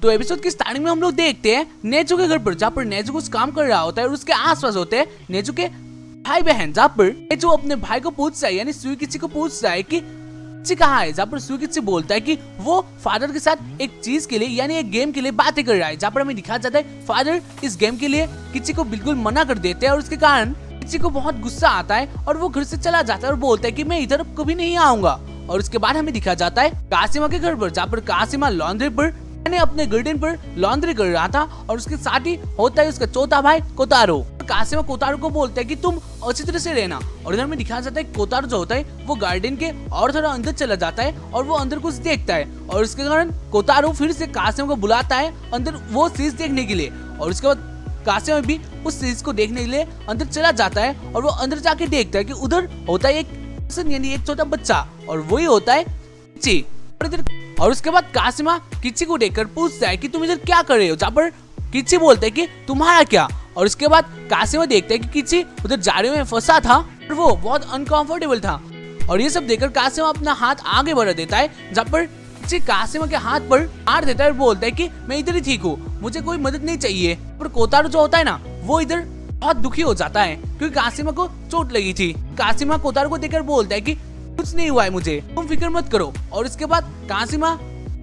तो एपिसोड की स्टार्टिंग में हम लोग देखते हैं नेजो के घर पर, जहाँ पर नेजो कुछ काम कर रहा होता है और उसके आसपास होते हैं नेजो के भाई बहन, जहाँ पर नेजो अपने भाई को पूछता है यानी सुइकिची को पूछता है कि किची कहाँ है, जहाँ पर सुइकिची बोलता है कि वो फादर के साथ एक चीज के लिए यानी एक गेम के लिए बातें कर रहा है, जहाँ पर हमें दिखाया जाता है फादर इस गेम के लिए किची को बिल्कुल मना कर देते हैं और उसके कारण किची को बहुत गुस्सा आता है और वो घर से चला जाता है और बोलता है कि मैं इधर कभी नहीं आऊंगा। और उसके बाद हमें दिखाया जाता है कासिमा के घर पर, जहाँ पर कासिमा लॉन्ड्री पर अपने गार्डन पर लॉन्ड्री कर रहा था और उसके साथ ही होता है उसका चौथा भाई कोतारो। कासिमा कोतारो को बोलता है कि तुम अच्छी तरह से रहना। और इधर में दिखाया जाता है कोतारो जो होता है वो गार्डन के और थोड़ा अंदर चला जाता है और वो अंदर कुछ देखता है और उसके कारण कोतारो फिर से कासिमा को बुलाता है अंदर वो चीज देखने के लिए। और उसके बाद कासिमा भी उस चीज को देखने के लिए अंदर चला जाता है और वो अंदर जाके देखता है कि उधर होता है एक यानी एक छोटा बच्चा और वही होता है किची। और उसके बाद कासिमा किची को देखकर पूछता है कि तुम इधर क्या कर रहे हो, जहाँ पर किची बोलता है कि तुम्हारा क्या। और उसके बाद कासिमा देखता है कि किची उधर जाड़े में फंसा था और वो बहुत अनकंफर्टेबल था। और ये सब देखकर कासिमा अपना हाथ आगे बढ़ा देता है, जहाँ पर किची कासिमा के हाथ पर मार देता है और बोलता है कि मैं इधर ही ठीक हूँ, मुझे कोई मदद नहीं चाहिए। पर कोतारो जो होता है ना वो इधर बहुत दुखी हो जाता है क्योंकि कासिमा को चोट लगी थी। कासिमा कोतारो को देखकर बोलता है कि कुछ नहीं हुआ है मुझे, तुम फिक्र मत करो। और इसके बाद कासिमा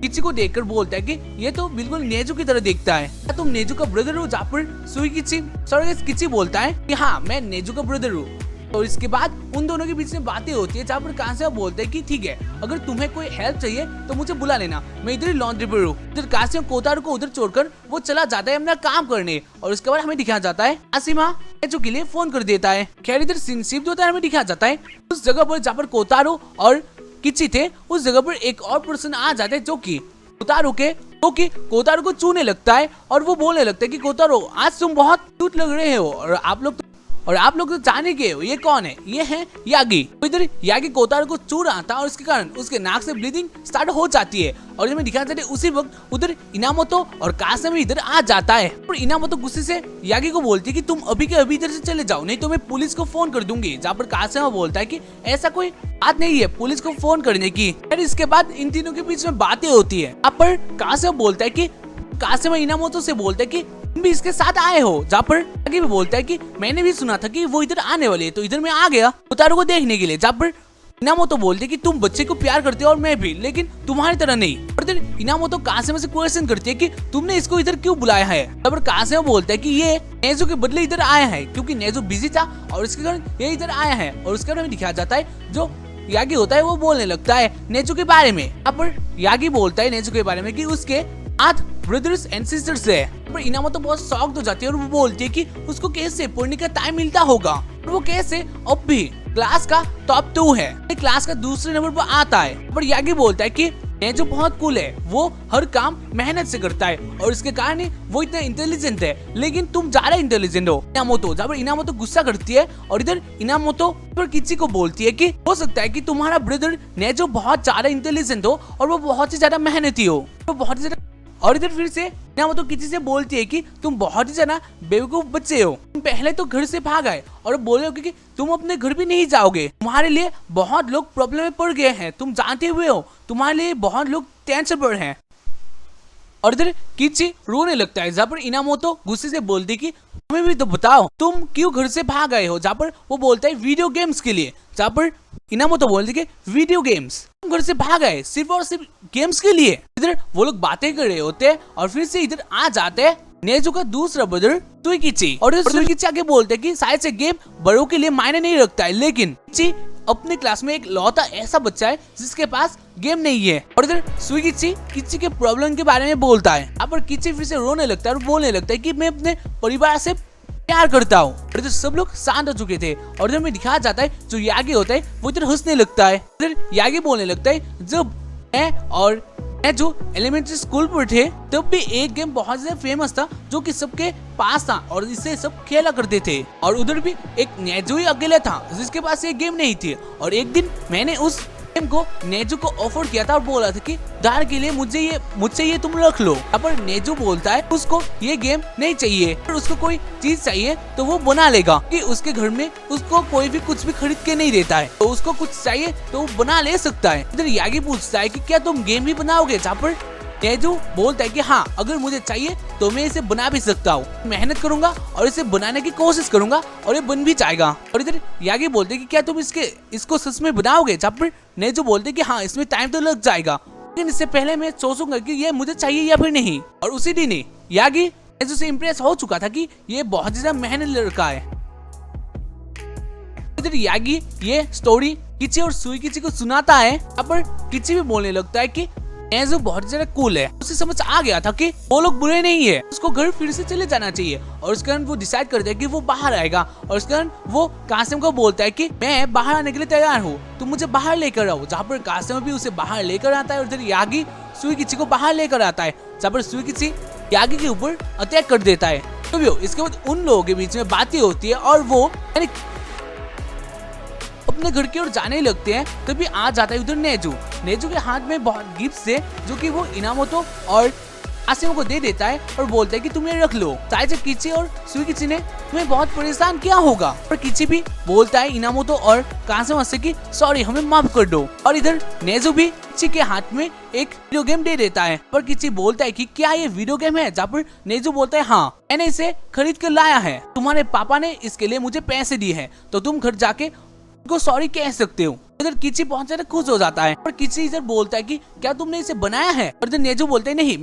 किची को देखकर बोलता है कि ये तो बिल्कुल नेजो की तरह दिखता है, क्या तुम नेजो का ब्रदर हो, जहाँ पर किची बोलता है कि हाँ मैं नेजो का ब्रदर हूँ। और इसके बाद उन दोनों के बीच में बातें होती है, जहाँ पर कासिमा बोलता है कि ठीक है अगर तुम्हें कोई हेल्प चाहिए तो मुझे बुला लेना, मैं इधर ही लॉन्ड्री पर हूँ। इधर कासिमा कोतारो को उधर छोड़कर वो चला जाता है अपना काम करने। और उसके बाद हमें दिखाया जाता है कासिमा नेजो के लिए फोन कर देता है। खैर इधर शिफ्ट होता है, हमें दिखाया जाता है उस जगह पर जहाँ पर कोतारो और किची थे, उस जगह पर एक और पर्सन आ जाते हैं जो कि कोतारो को छूने लगता है और वो बोलने लगता है कि कोतारो आज तुम बहुत क्यूट लग रहे हो और आप लोग तो जाने के हो ये कौन है, ये है यागी। तो इधर यागी कोतारो को छू रहा था और उसके कारण उसके नाक से ब्लीडिंग स्टार्ट हो जाती है। और हमें दिखाया जाता है उसी वक्त उधर इनामोतो और कासिमा इधर आ जाता है और इनामोतो गुस्से से यागी को बोलती है कि तुम अभी के अभी इधर से चले जाओ, नहीं तो मैं पुलिस को फोन कर दूंगी। जहाँ पर कासिमा बोलता है कि ऐसा कोई बात नहीं है पुलिस को फोन करने की। फिर इसके बाद इन तीनों के बीच में बातें होती है। यहाँ पर कासिमा बोलता है कि कासिमा इनामोतो से बोलता है कि तुम भी इसके साथ आए हो, जहाँ पर यागी भी बोलता है कि मैंने भी सुना था कि वो इधर आने वाले है तो इधर मैं आ गया कोतारो को देखने के लिए। जहाँ पर इनामोतो बोलते हैं कि तुम बच्चे को प्यार करते हो और मैं भी, लेकिन तुम्हारी तरह नहीं। और इधर इनामोतो कासिमा से क्वेश्चन करती है कि तुमने इसको इधर क्यों बुलाया है। तब पर कासिमा बोलता है कि ये नेजो के बदले इधर आया है क्योंकि नेजो बिजी था और इसके कारण ये इधर आया है। और उसके बाद हमें दिखाया जाता है जो यागी होता है वो बोलने लगता है नेजो के बारे में। यहाँ पर यागी बोलता है नेजो के बारे में कि उसके 8 ब्रदर्स एंड सिस्टर्स है। पर इनामोतो बहुत शॉक्ड हो जाती है और वो बोलती है कि उसको कैसे पढ़ने का टाइम मिलता होगा और वो कैसे अब भी क्लास का टॉप 2 है, क्लास का दूसरे नंबर पर आता है। पर यागी बोलता है कि नेजो बहुत कूल है, वो हर काम मेहनत से करता है और इसके कारण वो इतना इंटेलिजेंट है, लेकिन तुम ज्यादा इंटेलिजेंट हो इनामोतो। जब इनामोतो गुस्सा करती है और इधर इनामोतो पर किची को बोलती है कि हो सकता है कि तुम्हारा ब्रदर नेजो बहुत ज्यादा इंटेलिजेंट हो और वो बहुत ही ज्यादा मेहनती हो, वो बहुत ही ज्यादा। और इधर फिर से इनामोतो किची से बोलती है कि तुम बहुत ही ज्यादा बेवकूफ बच्चे हो, तुम पहले तो घर से भाग आए और बोले हो कि तुम अपने घर भी नहीं जाओगे, तुम्हारे लिए बहुत लोग प्रॉब्लम में पड़ गए हैं, तुम जानते हुए हो तुम्हारे लिए बहुत लोग टेंशन पर हैं। और इधर किची रोने लगता है, जहाँ पर इनामोतो गुस्से से बोलती है कि हमें भी तो बताओ तुम क्यों घर से भाग आए हो। जहाँ पर वो बोलता है वीडियो गेम्स के लिए, जहाँ पर इनामोतो बोलती है कि वीडियो गेम्स, तुम घर से भाग आए सिर्फ और सिर्फ गेम्स के लिए। इधर वो लोग बातें कर रहे होते हैं और फिर से इधर आ जाते हैं नेजो का दूसरा ब्रदर सुइकिची। और सुइकिची आगे बोलते हैं कि शायद से गेम बड़ों के लिए मायने नहीं रखता है, लेकिन किची अपने क्लास में एक लौता ऐसा बच्चा है जिसके पास गेम नहीं है। और इधर सुइकिची किची के प्रॉब्लम के बारे में बोलता है। यहाँ पर किची फिर से रोने लगता है और बोलने लगता है कि मैं अपने परिवार से प्यार करता हूँ। और इधर सब लोग शांत हो चुके थे और इधर में दिखाया जाता है जो यागी होता है वो इधर हंसने लगता है। इधर यागी बोलने लगता है जब मैं जो एलिमेंट्री स्कूल पर थे तब भी एक गेम बहुत ज्यादा फेमस था जो कि सबके पास था और इससे सब खेला करते थे, और उधर भी एक नेजो ही अकेला था जिसके पास ये गेम नहीं थी। और एक दिन मैंने उस गेम को नेजो को ऑफर किया था और बोला था कि दार के लिए मुझसे ये तुम रख लो। यहाँ पर नेजो बोलता है उसको ये गेम नहीं चाहिए, पर उसको कोई चीज चाहिए तो वो बना लेगा कि उसके घर में उसको कोई भी कुछ भी खरीद के नहीं देता है, तो उसको कुछ चाहिए तो वो बना ले सकता है। इधर यागी पूछता है कि क्या तुम गेम भी बनाओगे, जहाँ पर नेजू बोलता है कि हाँ, अगर मुझे चाहिए तो मैं इसे बना भी सकता हूँ, मेहनत करूंगा और इसे बनाने की कोशिश करूंगा और ये बन भी जाएगा। और इधर यागी बोलते हैं कि क्या तुम इसको सच में बनाओगे? जब पर नेजू बोलते हैं कि हाँ, इसमें टाइम तो लग जाएगा, लेकिन इससे पहले मैं सोचूंगा कि ये मुझे चाहिए या फिर नहीं। और उसी दिन ही यागी नेजू से इम्प्रेस हो चुका था कि ये बहुत ज्यादा मेहनत लड़का है। इधर यागी ये स्टोरी किची और सुईकिची को सुनाता है, पर किची भी बोलने लगता है कि नेजू बहुत ज्यादा कूल है। उसे समझ आ गया था कि वो लोग बुरे नहीं है, उसको घर फिर से चले जाना चाहिए। और उसके कारण वो डिसाइड करता है कि वो बाहर आएगा। और उसके कारण वो कासिम को बोलता है कि मैं बाहर आने के लिए तैयार हूँ, तुम मुझे बाहर लेकर आओ। जहाँ पर कासिम भी उसे बाहर लेकर आता है और इधर यागी सुईकिची को बाहर लेकर आता है, जहाँ पर सुईकिची यागी के ऊपर अटैक कर देता है। तो इसके बाद उन लोगों के बीच में बातें होती है और वो अपने घर की ओर जाने लगते हैं। तभी आ जाता है उधर नेजू के हाथ में बहुत गिफ्ट है, जो कि वो इनामोतो और कासिम को दे देता है और बोलता है कि तुम ये रख लो, शायद से किची और सुईकिची ने तुम्हें बहुत परेशान किया होगा। और किची भी बोलता है इनामोतो और कासिम से कि सॉरी, हमें माफ कर दो। और इधर नेजू भी किची के हाथ में एक वीडियो गेम दे देता है। पर किची बोलता है कि क्या ये वीडियो गेम है? जहाँ पर नेजू बोलता है हाँ, मैंने इसे खरीद कर लाया है, तुम्हारे पापा ने इसके लिए मुझे पैसे दिए हैं, तो तुम घर जाके को सॉरी कह सकते हो। इधर किची बहुत ज्यादा खुश हो जाता है और किची इधर बोलता है कि क्या तुमने इसे बनाया है? और इधर नेजू बोलता है नहीं,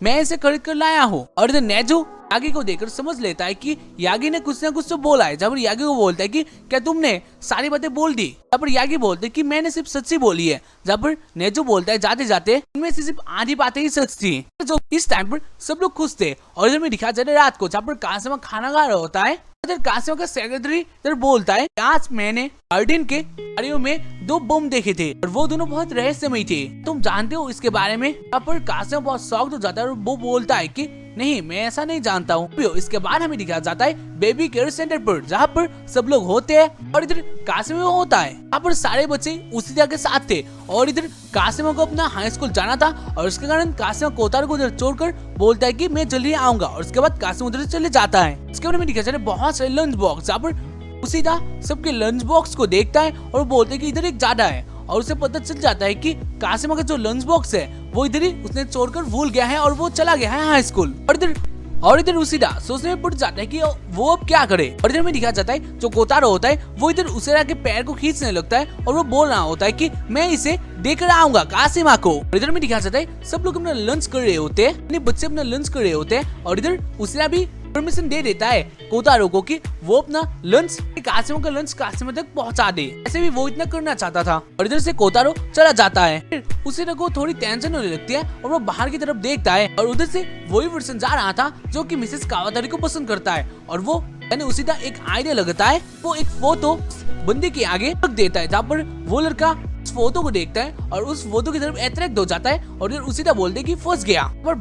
मैं इसे खरीद कर लाया हूँ। और इधर नेजू यागी को देखकर समझ लेता है कि यागी ने कुछ ना कुछ तो बोला है। जब यागी को बोलता है कि क्या तुमने सारी बातें बोल दी? जब यागी बोलते है कि मैंने सिर्फ सच्ची बोली है। जब नेजू बोलता है जाते जाते इनमें से सिर्फ आधी बातें ही सच थी। जो इस टाइम पर सब लोग खुश थे। और इधर में दिखा जाता है रात को, जहाँ पर कासिम खाना खा रहा होता है। इधर कासिम का सेक्रेटरी इधर बोलता है आज मैंने गार्डन के गाड़ियों में 2 बम देखे थे और वो दोनों बहुत रहस्यमयी थे, तुम जानते हो इसके बारे में? यहाँ पर कासिम बहुत शॉक्ड हो जाता है और वो बोलता है कि नहीं, मैं ऐसा नहीं जानता हूँ। इसके बाद हमें दिखाया जाता है बेबी केयर सेंटर पर, जहाँ पर सब लोग होते हैं और इधर कासिम होता है। यहाँ पर सारे बच्चे उसी के साथ थे और इधर कासिम को अपना हाई स्कूल जाना था और उसके कारण कासिम कोतारो को उधर छोड़कर बोलता है कि मैं जल्दी आऊंगा। और उसके बाद कासिम उधर चले जाता है। इसके बाद हमें दिखाया जाता है बहुत सारे लंच बॉक्स, जहाँ पर उसी सबके लंच बॉक्स को देखता है और बोलते है कि इधर एक ज्यादा है। और उसे पता चल जाता है कि कासिम का जो लंच बॉक्स है वो इधर ही उसने छोड़कर भूल गया है और वो चला गया है हाई स्कूल। और इधर उसीदा सोचने में पड़ जाता है कि वो अब क्या करे। और इधर में दिखाया जाता है जो कोतारो होता है वो इधर उसेरा के पैर को खींचने लगता है और वो बोल रहा होता है कि मैं इसे देकर आऊंगा कासिमा को। और इधर में दिखाया जाता है सब लोग अपना लंच कर रहे होते हैं, अपने बच्चे अपना लंच कर रहे होते हैं। और इधर उसेरा भी परमिशन दे देता है कोतारो को कि वो अपना लंच कासिमा का लंच कासिमा तक पहुंचा दे। ऐसे भी वो इतना करना चाहता था। और इधर से कोतारो चला जाता है। फिर उसेरा को थोड़ी टेंशन होने लगती है और वो बाहर की तरफ देखता है और उधर से वही पर्सन जा रहा था जो कि मिसेस कावातारी को पसंद करता है। और वो यानी उसीदा एक आइडिया लगता है, वो एक फोटो बंदे के आगे रख देता है, जहाँ पर वो लड़का उस फोटो को देखता है और उस फोटो की तरफ अट्रैक्ट हो जाता है और इधर उसीदा बोलते हैं कि फंस गया। और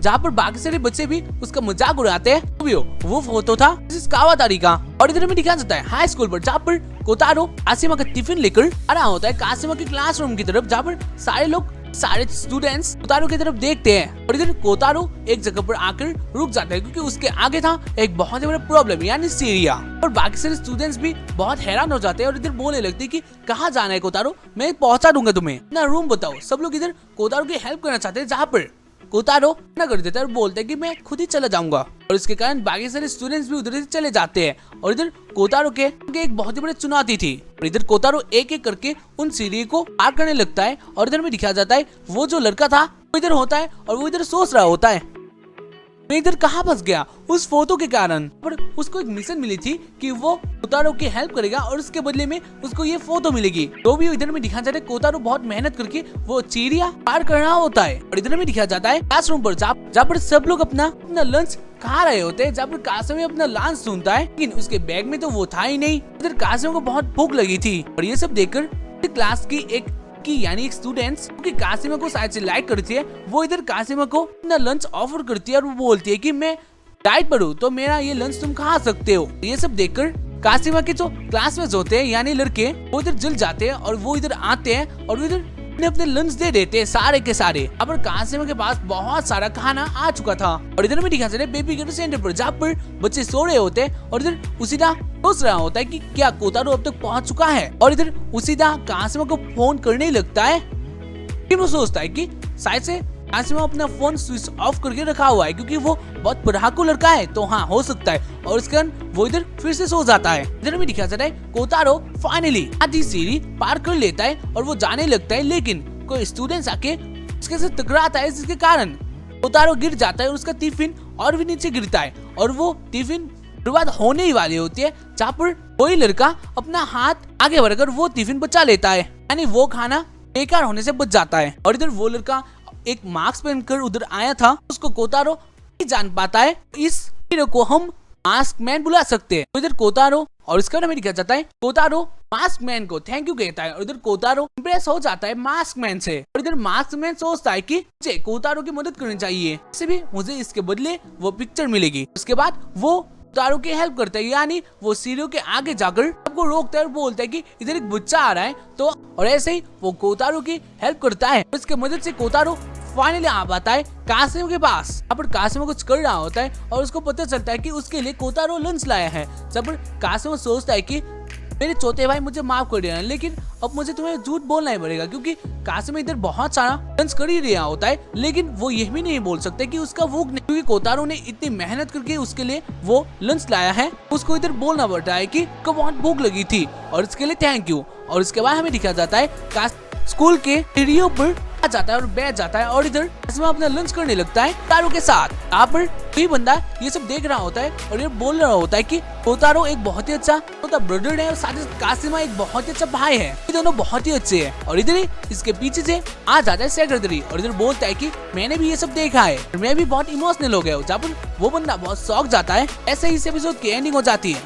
जहाँ पर बाकी सारे बच्चे भी उसका मजाक उड़ाते हैं। वो फोटो था मिसेस कावातारी का। और इधर में दिखाया जाता है हाई स्कूल पर, जहाँ पर कोतारो कासिमा का टिफिन लेकर आ रहा होता है कासिमा के क्लासरूम की तरफ, जहाँ पर सारे स्टूडेंट्स कोतारो की तरफ देखते हैं। और इधर कोतारो एक जगह पर आकर रुक जाता है क्योंकि उसके आगे था एक बहुत ही बड़ा प्रॉब्लम यानी सीरिया। और बाकी सारे स्टूडेंट्स भी बहुत हैरान हो जाते हैं और इधर बोलने लगते हैं कि कहाँ जाना है कोतारो, मैं पहुंचा दूंगा तुम्हें, अपना रूम बताओ। सब लोग इधर कोतारो की हेल्प करना चाहते हैं, जहाँ पर कोतारो ना कर देता है और बोलता है कि मैं खुद ही चला जाऊंगा। और इसके कारण बाकी सारे स्टूडेंट्स भी उधर से चले जाते हैं। और इधर कोतारो के एक बहुत ही बड़ी चुनौती थी। और इधर कोतारो एक एक करके उन सीढ़ी को पार करने लगता है। और इधर में दिखाया जाता है वो जो लड़का था वो इधर होता है और वो इधर सोच रहा होता है मैं इधर कहाँ फंस गया उस फोटो के कारण। पर उसको एक मिशन मिली थी कि वो कोतारो की हेल्प करेगा और उसके बदले में उसको ये फोटो मिलेगी। तो भी इधर में दिखाया जाता है कोतारो बहुत मेहनत करके वो चिड़िया पार करना होता है। और इधर में दिखाया जाता है क्लासरूम पर, जहाँ पर सब लोग अपना लंच खा रहे होते हैं, जहाँ पर कासिम अपना लंच सुनता है लेकिन उसके बैग में तो वो था ही नहीं। इधर कासिम को बहुत भूख लगी थी और ये सब देखकर क्लास की यानी एक स्टूडेंट्स की कासिमा को शायद से लाइक करती है, वो इधर कासिमा को अपना लंच ऑफर करती है और वो बोलती है कि मैं डाइट पर हूँ तो मेरा ये लंच तुम खा सकते हो। ये सब देखकर कासिमा के जो क्लासमेट्स होते हैं यानी लड़के वो इधर जल जाते हैं और वो इधर आते हैं और इधर अपने लंच दे देते हैं सारे के सारे। अब कासिमा के पास बहुत सारा खाना आ चुका था। और इधर में दिखा जाता है बेबी केयर सेंटर पर, जहाँ पर बच्चे सो रहे होते हैं और इधर उसीदा सोच रहा होता है कि क्या कोतारो अब तक पहुंच चुका है। और इधर उसीदा कासिमा को फोन करने लगता है कि वो सोचता है कि शायद से कासिमा अपना फोन स्विच ऑफ करके रखा हुआ है क्योंकि वो बहुत पढ़ाकू लड़का है, तो हाँ हो सकता है। और उसके बाद वो इधर फिर से सो जाता है। इधर में दिखाया जाता है कोतारो फाइनली आधी सीढ़ी पार कर लेता है और वो जाने लगता है, लेकिन कोई स्टूडेंट्स आके उसके साथ टकराता है, जिसके कारण कोतारो गिर जाता है और उसका टिफिन और भी नीचे गिरता है और वो टिफिन बर्बाद होने ही वाली होती है, जहाँ पर कोई लड़का अपना हाथ आगे बढ़कर वो टिफिन बचा लेता है, यानी वो खाना बेकार होने से बच जाता है। और इधर वो लड़का एक मास्क पहनकर उधर आया था, उसको कोतारो नहीं जान पाता है, इस हीरो को हम मास्क मैन बुला सकते हैं। तो इधर कोतारो और इसका नाम लिखा जाता है कोतारो मास्क मैन को थैंक यू कहता है और इधर कोतारो इंप्रेस हो जाता है मास्क मैन से। और इधर मास्क मैन सोचता है कि मुझे कोतारो की मदद करनी चाहिए, इससे भी मुझे इसके बदले वो पिक्चर मिलेगी। उसके बाद वो कोतारो की हेल्प करता है, यानी वो सीढ़ियों के आगे जाकर सबको रोकता है और बोलता है कि इधर एक बच्चा आ रहा है, तो और ऐसे ही वो कोतारो की हेल्प करता है। इसके मदद से कोतारो फाइनली आ पाता है कासिम के पास। यहाँ पर कासिम कुछ कर रहा होता है और उसको पता चलता है कि उसके लिए कोतारो लंच लाया है। जब पर कासिम सोचता है कि मेरे छोटे भाई मुझे माफ कर देना, लेकिन अब मुझे तुम्हें झूठ बोलना ही पड़ेगा क्योंकि कासिम इधर बहुत सारा लंच कर ही रहा होता है, लेकिन वो यह भी नहीं बोल सकते कि उसका भूख नहीं, क्योंकि कोतारो ने इतनी मेहनत करके उसके लिए वो लंच लाया है। उसको इधर बोलना पड़ता है कि उसको बहुत भूख लगी थी और इसके लिए थैंक यू। और इसके बाद हमें दिखाया जाता है स्कूल के सीढ़ियों पर आ जाता है और बैठ जाता है और इधर कासिमा अपना लंच करने लगता है कोतारो के साथ। यहाँ पर कोई बंदा ये सब देख रहा होता है और ये बोल रहा होता है कि कोतारो एक बहुत ही अच्छा ब्रदर है और साथ ही कासिमा एक बहुत ही अच्छा भाई है, ये दोनों बहुत ही अच्छे हैं। और इधर ही इसके पीछे से आ जाता है सेक्रेटरी और इधर बोलता है कि मैंने भी ये सब देखा है और मैं भी बहुत इमोशनल हो गया हूँ। जहाँ पर वो बंदा बहुत शौक जाता है। ऐसे ही इस एपिसोड की एंडिंग हो जाती है।